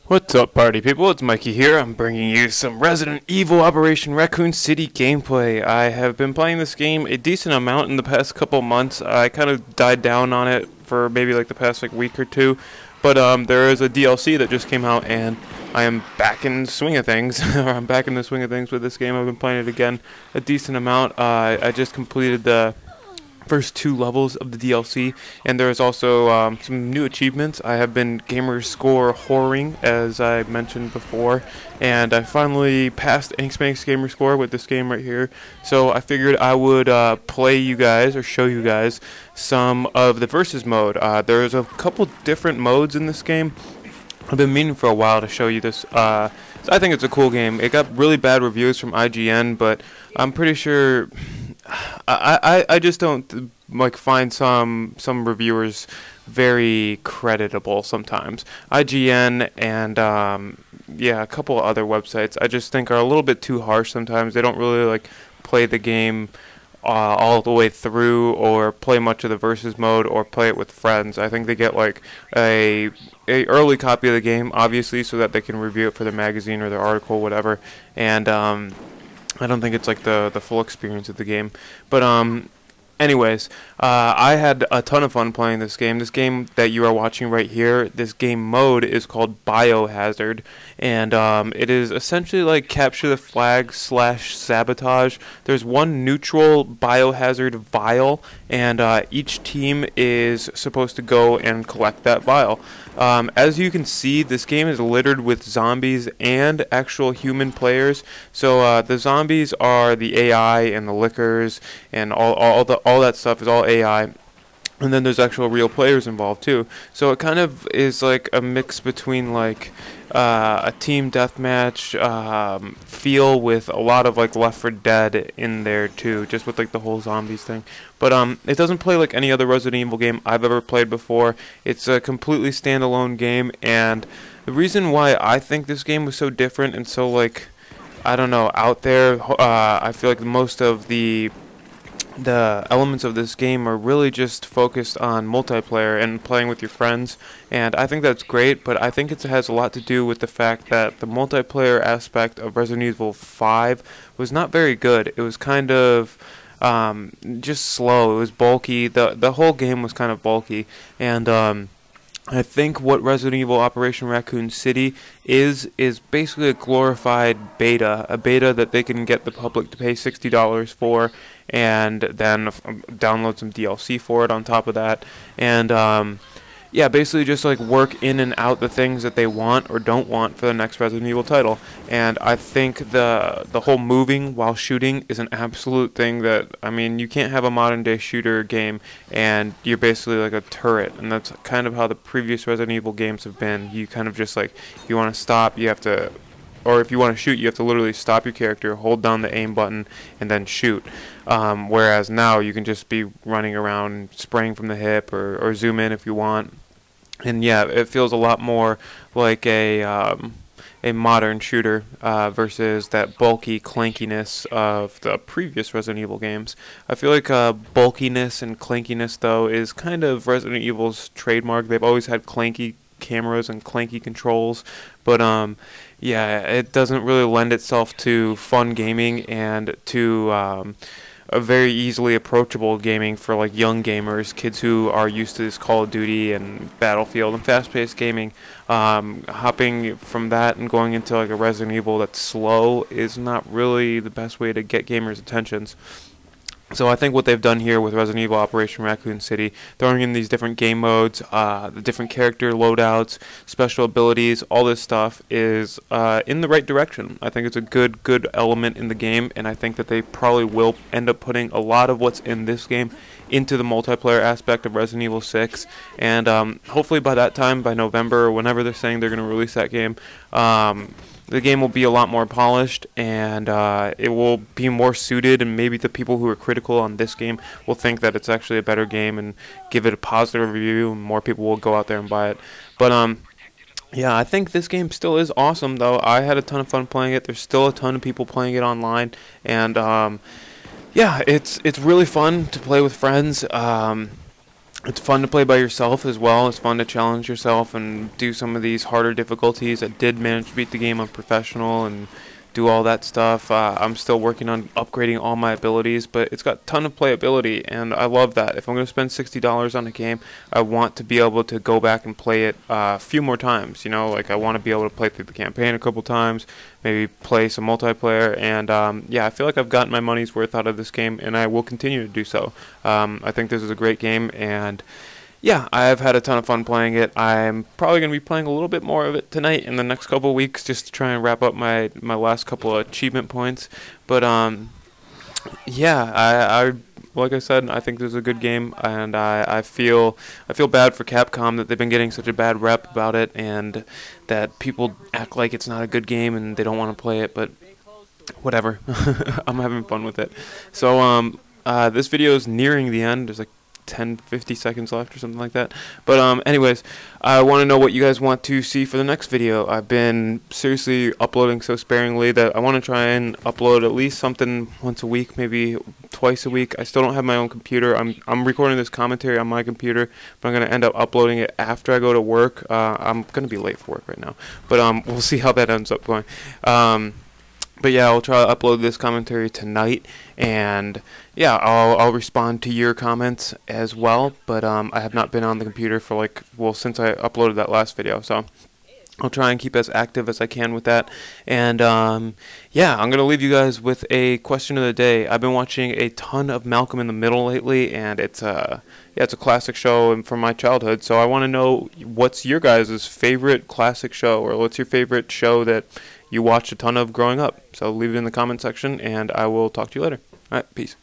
What's up, party people? It's Mikey here. I'm bringing you some Resident Evil Operation Raccoon City gameplay. I have been playing this game a decent amount in the past couple months. I kind of died down on it for maybe like the past week or two, but there is a DLC that just came out, and I am back in the swing of things. I'm back in the swing of things with this game. I've been playing it again a decent amount. I just completed the first 2 levels of the DLC, and there's also some new achievements. I have been gamer score whoring, as I mentioned before, and I finally passed Inkspank's gamer score with this game right here. So I figured I would play you guys, or show you guys, some of the versus mode. There's a couple different modes in this game. I've been meaning for a while to show you this. So I think it's a cool game. It got really bad reviews from IGN, but I'm pretty sure I just don't like find some reviewers very creditable sometimes. IGN and yeah, a couple other websites I just think are a little bit too harsh sometimes. They don't really like play the game all the way through, or play much of the versus mode, or play it with friends. I think they get like a early copy of the game, obviously, so that they can review it for their magazine or their article, whatever. And I don't think it's like the full experience of the game. But anyways, I had a ton of fun playing this game. This game that you are watching right here, this game mode is called Biohazzard, and it is essentially like capture the flag / sabotage. There's one neutral biohazard vial, and each team is supposed to go and collect that vial. As you can see, this game is littered with zombies and actual human players. So the zombies are the AI, and the lickers and all that stuff is all AI. And then there's actual real players involved too. So it kind of is like a mix between like a team deathmatch feel with a lot of like Left 4 Dead in there too, just with like the whole zombies thing. But it doesn't play like any other Resident Evil game I've ever played before. It's a completely standalone game, and the reason why I think this game was so different and so like, I don't know, out there, I feel like most of the elements of this game are really just focused on multiplayer and playing with your friends, and I think that's great, but I think it has a lot to do with the fact that the multiplayer aspect of Resident Evil 5 was not very good. It was kind of just slow. It was bulky. The whole game was kind of bulky, and I think what Resident Evil Operation Raccoon City is basically a glorified beta, a beta that they can get the public to pay $60 for, and then download some DLC for it on top of that, and yeah, basically just like work in and out the things that they want or don't want for the next Resident Evil title. And I think the whole moving while shooting is an absolute thing that, I mean, you can't have a modern day shooter game and you're basically like a turret, and that's kind of how the previous Resident Evil games have been. You kind of just like, if you want to stop, you have to, or if you want to shoot, you have to literally stop your character, hold down the aim button, and then shoot. Whereas now you can just be running around, spraying from the hip, or zoom in if you want. And yeah, it feels a lot more like a modern shooter versus that bulky clankiness of the previous Resident Evil games. I feel like bulkiness and clankiness, though, is kind of Resident Evil's trademark. They've always had clanky cameras and clanky controls, but yeah, it doesn't really lend itself to fun gaming and to a very easily approachable gaming for like young gamers, kids who are used to this Call of Duty and Battlefield and fast-paced gaming. Hopping from that and going into like a Resident Evil that's slow is not really the best way to get gamers' attentions. So I think what they've done here with Resident Evil Operation Raccoon City, throwing in these different game modes, the different character loadouts, special abilities, all this stuff is in the right direction. I think it's a good element in the game, and I think that they probably will end up putting a lot of what's in this game into the multiplayer aspect of Resident Evil 6, and hopefully by that time, by November, or whenever they're saying they're going to release that game, the game will be a lot more polished, and it will be more suited, and maybe the people who are critical on this game will think that it's actually a better game and give it a positive review, and more people will go out there and buy it. But yeah, I think this game still is awesome, though. I had a ton of fun playing it. There's still a ton of people playing it online, and yeah, it's really fun to play with friends. It's fun to play by yourself as well. It's fun to challenge yourself and do some of these harder difficulties. I did manage to beat the game on professional and do all that stuff. I'm still working on upgrading all my abilities, but it's got a ton of playability, and I love that. If I'm going to spend $60 on a game, I want to be able to go back and play it a few more times. You know, like I want to be able to play through the campaign a couple times, maybe play some multiplayer, and yeah, I feel like I've gotten my money's worth out of this game, and I will continue to do so. I think this is a great game, and yeah, I've had a ton of fun playing it. I'm probably going to be playing a little bit more of it tonight in the next couple of weeks just to try and wrap up my last couple of achievement points. But yeah, I like I said, I think this is a good game, and I feel bad for Capcom that they've been getting such a bad rep about it, and that people act like it's not a good game and they don't want to play it, but whatever. I'm having fun with it. So this video is nearing the end. There's like 10-50 seconds left or something like that, but anyways, I want to know what you guys want to see for the next video. I've been seriously uploading so sparingly that I want to try and upload at least something once a week, maybe twice a week. I still don't have my own computer. I'm recording this commentary on my computer, but I'm going to end up uploading it after I go to work. I'm going to be late for work right now, but we'll see how that ends up going. But yeah, I'll try to upload this commentary tonight, and yeah, I'll respond to your comments as well. But I have not been on the computer for since I uploaded that last video, so I'll try and keep as active as I can with that. And yeah, I'm gonna leave you guys with a question of the day. I've been watching a ton of Malcolm in the Middle lately, and it's a classic show from my childhood. So I want to know what's your guys' favorite classic show, or what's your favorite show that you watched a ton of growing up. So leave it in the comment section, and I will talk to you later. All right, peace.